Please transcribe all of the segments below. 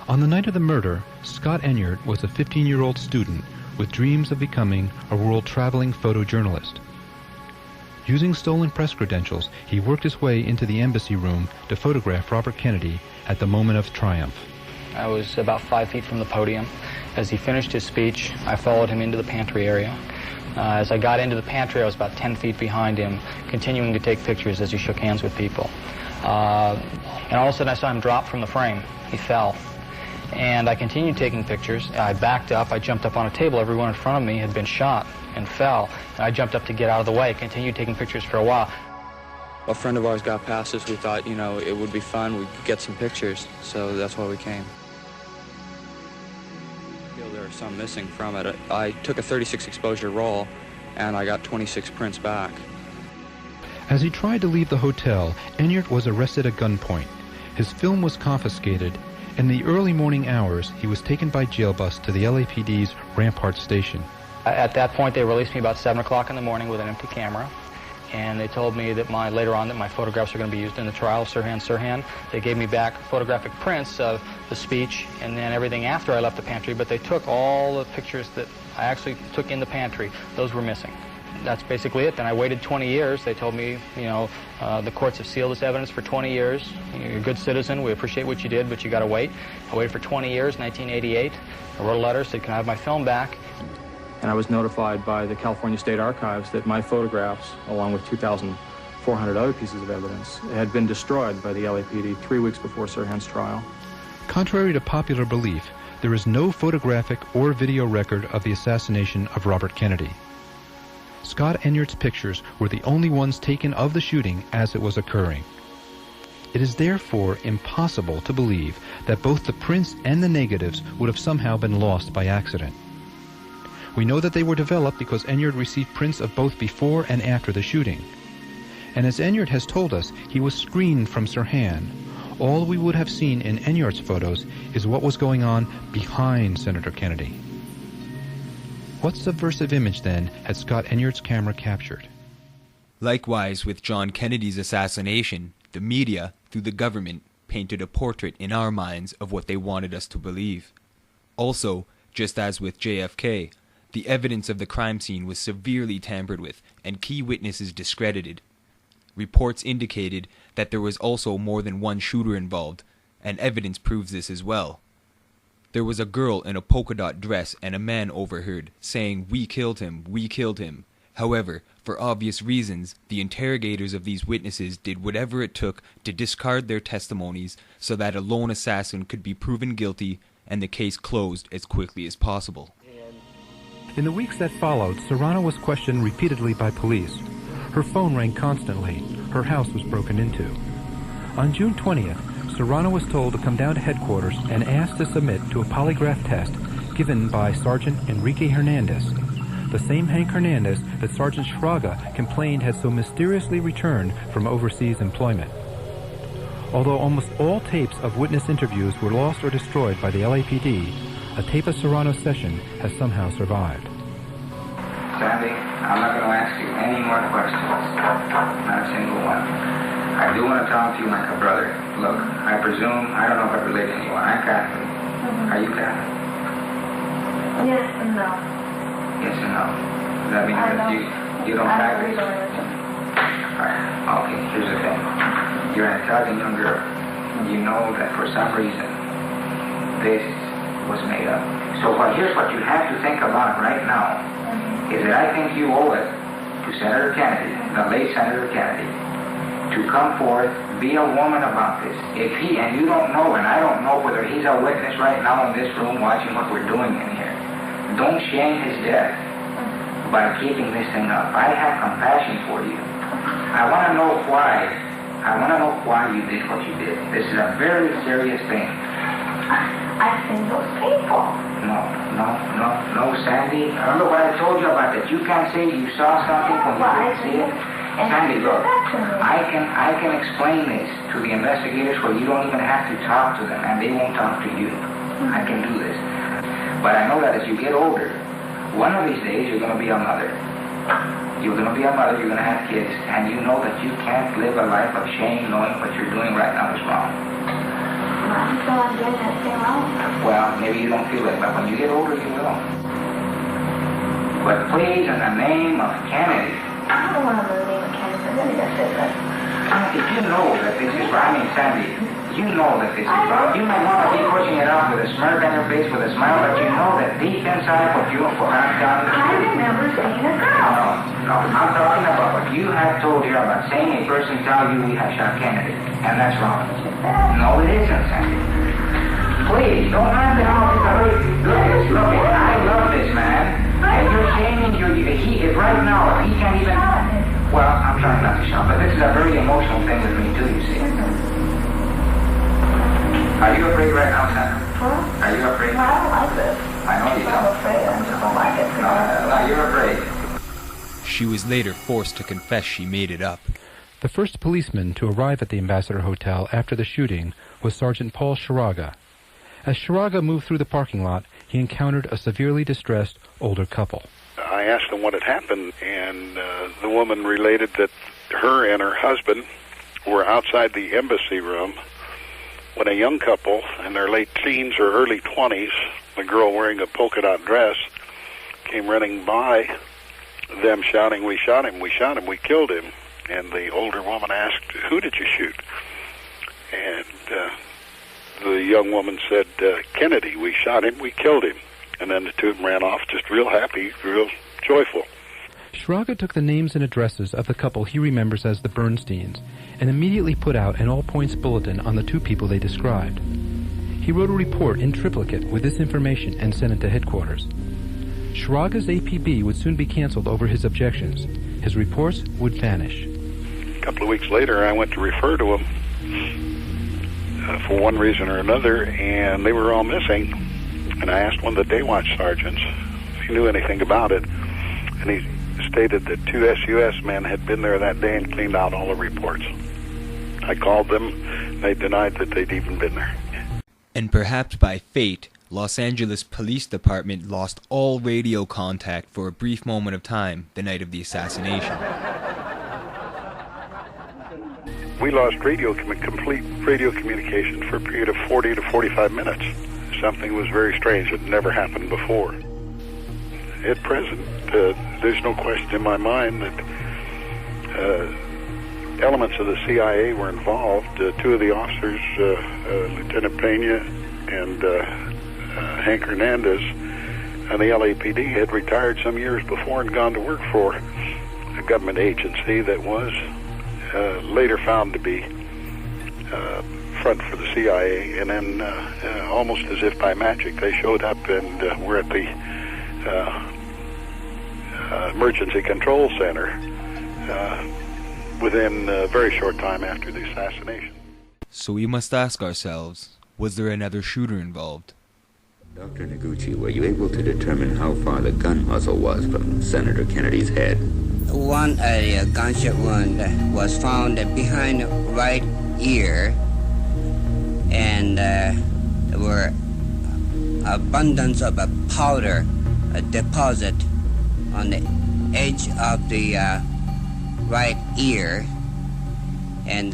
On the night of the murder, Scott Enyart was a 15-year-old student with dreams of becoming a world-traveling photojournalist. Using stolen press credentials, he worked his way into the embassy room to photograph Robert Kennedy at the moment of triumph. I was about 5 feet from the podium. As he finished his speech, I followed him into the pantry area. As I got into the pantry, I was about 10 feet behind him, continuing to take pictures as he shook hands with people. And all of a sudden I saw him drop from the frame. He fell. And I continued taking pictures. I backed up, I jumped up on a table. Everyone in front of me had been shot and fell. And I jumped up to get out of the way, continued taking pictures for a while. A friend of ours got past us. We thought, you know, it would be fun. We could get some pictures. So that's why we came. There are some missing from it. I took a 36 exposure roll and I got 26 prints back. As he tried to leave the hotel, Enyart was arrested at gunpoint. His film was confiscated. In the early morning hours, he was taken by jail bus to the LAPD's Rampart station. At that point, they released me about 7 o'clock in the morning with an empty camera. And they told me that later on that my photographs are going to be used in the trial of Sirhan. They gave me back photographic prints of the speech and then everything after I left the pantry, but they took all the pictures that I actually took in the pantry. Those were missing. That's basically it. Then I waited 20 years. They told me, you know, the courts have sealed this evidence for 20 years. You're a good citizen. We appreciate what you did, but you got to wait. I waited for 20 years, 1988. I wrote a letter, said, can I have my film back? And I was notified by the California State Archives that my photographs, along with 2,400 other pieces of evidence, had been destroyed by the LAPD 3 weeks before Sirhan's trial. Contrary to popular belief, there is no photographic or video record of the assassination of Robert Kennedy. Scott Enyart's pictures were the only ones taken of the shooting as it was occurring. It is therefore impossible to believe that both the prints and the negatives would have somehow been lost by accident. We know that they were developed because Enyart received prints of both before and after the shooting. And as Enyart has told us, he was screened from Sirhan. All we would have seen in Enyart's photos is what was going on behind Senator Kennedy. What subversive image, then, had Scott Enyart's camera captured? Likewise, with John Kennedy's assassination, the media, through the government, painted a portrait in our minds of what they wanted us to believe. Also, just as with JFK, the evidence of the crime scene was severely tampered with and key witnesses discredited. Reports indicated that there was also more than one shooter involved, and evidence proves this as well. There was a girl in a polka dot dress and a man overheard saying, "We killed him, we killed him." However, for obvious reasons, the interrogators of these witnesses did whatever it took to discard their testimonies so that a lone assassin could be proven guilty and the case closed as quickly as possible. In the weeks that followed, Sirhan was questioned repeatedly by police. Her phone rang constantly. Her house was broken into. On June 20th, Sirhan was told to come down to headquarters and asked to submit to a polygraph test given by Sergeant Enrique Hernandez, the same Hank Hernandez that Sergeant Schraga complained had so mysteriously returned from overseas employment. Although almost all tapes of witness interviews were lost or destroyed by the LAPD, a tape of Sirhan's session has somehow survived. Sandy, I'm not going to ask you any more questions. Not a single one. I do want to talk to you like a brother. Look, I presume, I don't know if I relate to anyone. I'm Catholic. Are you Catholic? Yes and no. Yes and no. Does that mean that you don't practice? Alright, okay, here's the thing. You're an intelligent young girl. You know that for some reason, this was made up. So here's what you have to think about right now, is that I think you owe it to Senator Kennedy, the late Senator Kennedy, to come forth, be a woman about this. If he, and you don't know, and I don't know whether he's a witness right now in this room watching what we're doing in here, don't shame his death by keeping this thing up. I have compassion for you. I want to know why. I want to know why you did what you did. This is a very serious thing. I've seen those people. No, Sandy. Remember what I told you about that? You can't say you saw something when you didn't see it. Sandy, look, I can explain this to the investigators where you don't even have to talk to them, and they won't talk to you. I can do this. But I know that as you get older, one of these days you're going to be a mother. You're going to be a mother, you're going to have kids, and you know that you can't live a life of shame knowing what you're doing right now is wrong. I feel I'm doing anything wrong. Well, maybe you don't feel it, but when you get older, you will. But please, in the name of Kennedy. I don't want to name of Kennedy. I'm going to get this. If you know that this is wrong, I mean, Sandy, you know that this is wrong. You might want to be pushing it off with a smirk on your face, with a smile, but you know that deep inside what you have done. I remember seeing a girl. No, I'm talking about what you have told here about saying a person tell you we have shot Kennedy, and that's wrong. No, it isn't, Sandy. Please, don't have to look, I love this man, and you're shaming he is right now, he can't even, well, I'm trying not to shout, but this is a very emotional thing with me too, you see. Are you afraid right now, Sandra? Huh? Are you afraid? No, I don't like this. I know you don't. I'm afraid. I just don't like it. No, you're afraid. She was later forced to confess she made it up. The first policeman to arrive at the Ambassador Hotel after the shooting was Sergeant Paul Sharaga. As Sharaga moved through the parking lot, he encountered a severely distressed older couple. I asked them what had happened, and the woman related that her and her husband were outside the embassy room when a young couple in their late teens or early 20s, the girl wearing a polka dot dress, came running by them shouting, "We shot him, we shot him, we killed him." And the older woman asked, "Who did you shoot?" And the young woman said, "Kennedy, we shot him, we killed him." And then the two of them ran off, just real happy, real joyful. Shraga took the names and addresses of the couple he remembers as the Bernsteins and immediately put out an all-points bulletin on the two people they described. He wrote a report in triplicate with this information and sent it to headquarters. Shraga's APB would soon be canceled over his objections. His reports would vanish. A couple of weeks later, I went to refer to him for one reason or another, and they were all missing. And I asked one of the day watch sergeants if he knew anything about it, and he stated that 2 SUS men had been there that day and cleaned out all the reports. I called them. They denied that they'd even been there. And perhaps by fate, Los Angeles Police Department lost all radio contact for a brief moment of time the night of the assassination. We lost complete radio communication for a period of 40 to 45 minutes. Something was very strange. It never happened before. At present, there's no question in my mind that elements of the CIA were involved. Two of the officers, Lieutenant Pena and Hank Hernandez, and the LAPD had retired some years before and gone to work for a government agency that was later found to be front for the CIA, and then almost as if by magic they showed up and were at the emergency control center within a very short time after the assassination. So we must ask ourselves, was there another shooter involved? Dr. Noguchi, were you able to determine how far the gun muzzle was from Senator Kennedy's head? One gunshot wound was found behind the right ear, and there were abundance of a powder deposit on the edge of the right ear, and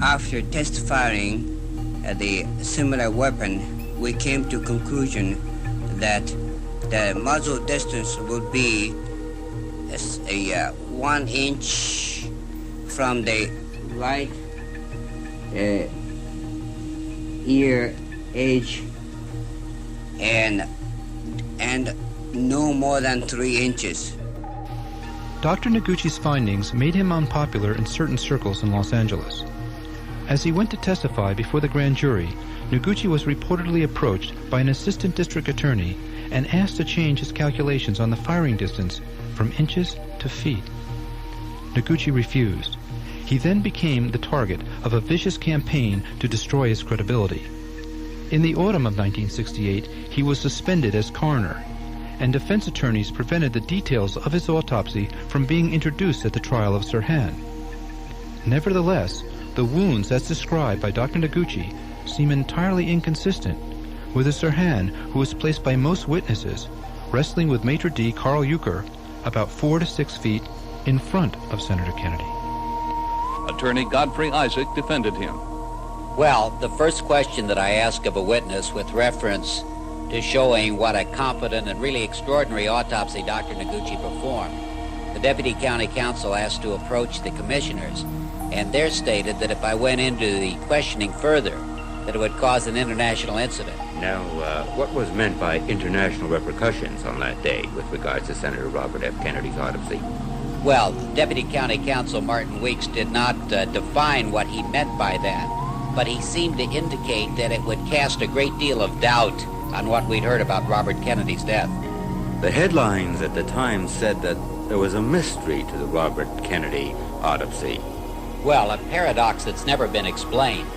after testifying the similar weapon, we came to conclusion that the muzzle distance would be a 1 inch from the right ear edge and no more than 3 inches. Dr. Noguchi's findings made him unpopular in certain circles in Los Angeles. As he went to testify before the grand jury, Noguchi was reportedly approached by an assistant district attorney and asked to change his calculations on the firing distance from inches to feet. Noguchi refused. He then became the target of a vicious campaign to destroy his credibility. In the autumn of 1968, he was suspended as coroner, and defense attorneys prevented the details of his autopsy from being introduced at the trial of Sirhan. Nevertheless, the wounds as described by Dr. Noguchi seem entirely inconsistent with a Sirhan who was placed by most witnesses wrestling with Maitre d' Carl Euchre about 4 to 6 feet in front of Senator Kennedy. Attorney Godfrey Isaac defended him. Well, the first question that I ask of a witness with reference to showing what a competent and really extraordinary autopsy Dr. Noguchi performed, the Deputy County Counsel asked to approach the commissioners, and they're stated that if I went into the questioning further, that it would cause an international incident. Now, what was meant by international repercussions on that day with regards to Senator Robert F. Kennedy's autopsy? Well, Deputy County Counsel Martin Weeks did not define what he meant by that, but he seemed to indicate that it would cast a great deal of doubt on what we'd heard about Robert Kennedy's death. The headlines at the time said that there was a mystery to the Robert Kennedy autopsy. Well, a paradox that's never been explained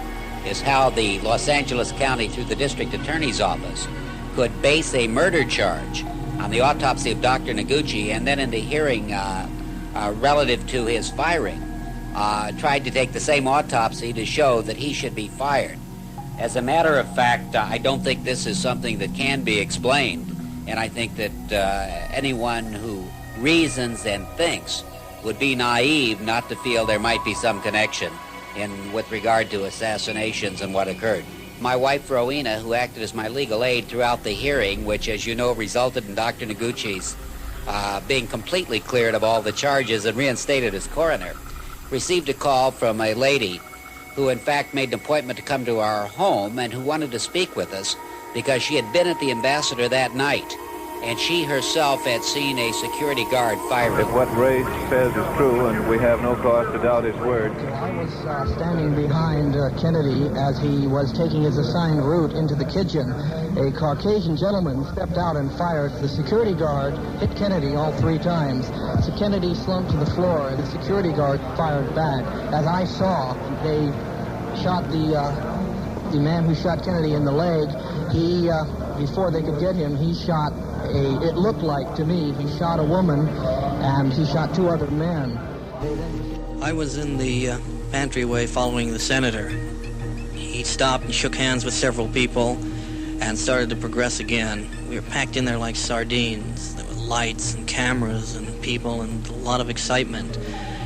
is how the Los Angeles County, through the District Attorney's Office, could base a murder charge on the autopsy of Dr. Noguchi, and then in the hearing relative to his firing, tried to take the same autopsy to show that he should be fired. As a matter of fact, I don't think this is something that can be explained, and I think that anyone who reasons and thinks would be naive not to feel there might be some connection with regard to assassinations and what occurred. My wife, Rowena, who acted as my legal aid throughout the hearing, which, as you know, resulted in Dr. Noguchi's being completely cleared of all the charges and reinstated as coroner, received a call from a lady who, in fact, made an appointment to come to our home and who wanted to speak with us because she had been at the Ambassador that night, and she herself had seen a security guard firing. If what Ray says is true, and we have no cause to doubt his word. I was standing behind Kennedy as he was taking his assigned route into the kitchen. A Caucasian gentleman stepped out and fired. The security guard hit Kennedy all 3 times. So Kennedy slumped to the floor, and the security guard fired back. As I saw, they shot the man who shot Kennedy in the leg. He, before they could get him, he shot it looked like to me, he shot a woman and he shot 2 other men. I was in the pantryway following the senator. He stopped and shook hands with several people and started to progress again. We were packed in there like sardines. There were lights and cameras and people and a lot of excitement.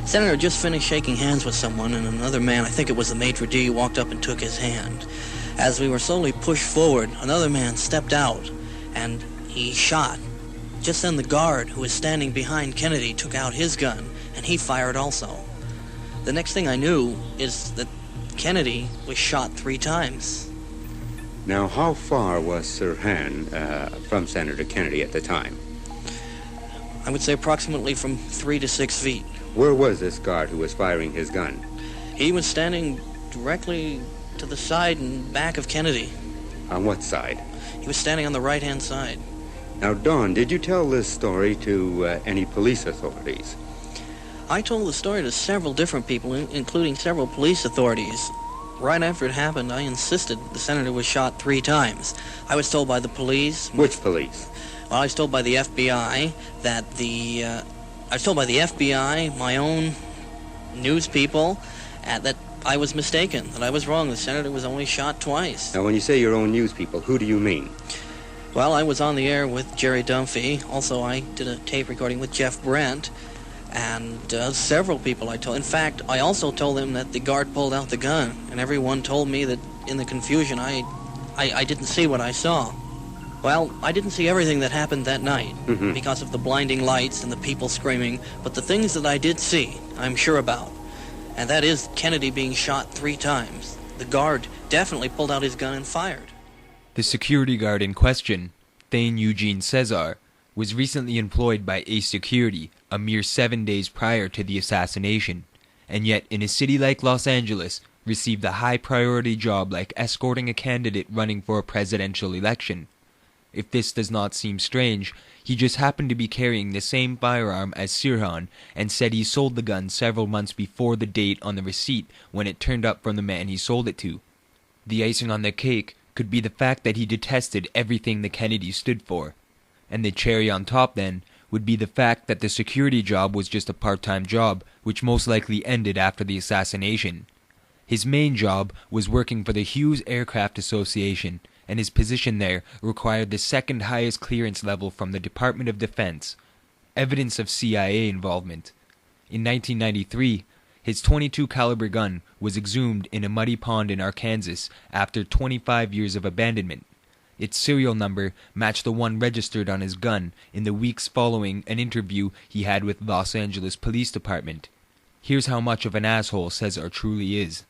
The senator just finished shaking hands with someone, and another man, I think it was the maitre d', walked up and took his hand. As we were slowly pushed forward, another man stepped out and he shot. Just then the guard who was standing behind Kennedy took out his gun, and he fired also. The next thing I knew is that Kennedy was shot 3 times. Now, how far was Sirhan from Senator Kennedy at the time? I would say approximately from 3 to 6 feet. Where was this guard who was firing his gun? He was standing directly to the side and back of Kennedy. On what side? He was standing on the right-hand side. Now, Don, did you tell this story to any police authorities? I told the story to several different people, including several police authorities. Right after it happened, I insisted the senator was shot 3 times. I was told by the police... Which police? Well, I was told by the FBI that I was told by the FBI, my own news people, that I was mistaken, that I was wrong. The senator was only shot twice. Now, when you say your own news people, who do you mean? Well, I was on the air with Jerry Dunphy. Also, I did a tape recording with Jeff Brent. And several people I told. In fact, I also told them that the guard pulled out the gun. And everyone told me that in the confusion, I didn't see what I saw. Well, I didn't see everything that happened that night because of the blinding lights and the people screaming. But the things that I did see, I'm sure about. And that is Kennedy being shot 3 times. The guard definitely pulled out his gun and fired. The security guard in question, Thane Eugene Cesar, was recently employed by Ace Security a mere 7 days prior to the assassination, and yet in a city like Los Angeles received a high-priority job like escorting a candidate running for a presidential election. If this does not seem strange, he just happened to be carrying the same firearm as Sirhan and said he sold the gun several months before the date on the receipt when it turned up from the man he sold it to. The icing on the cake could be the fact that he detested everything the Kennedys stood for. And the cherry on top, then, would be the fact that the security job was just a part-time job, which most likely ended after the assassination. His main job was working for the Hughes Aircraft Association, and his position there required the second highest clearance level from the Department of Defense, evidence of CIA involvement. In 1993, His .22 caliber gun was exhumed in a muddy pond in Arkansas after 25 years of abandonment. Its serial number matched the one registered on his gun in the weeks following an interview he had with Los Angeles Police Department. Here's how much of an asshole Cesar truly is.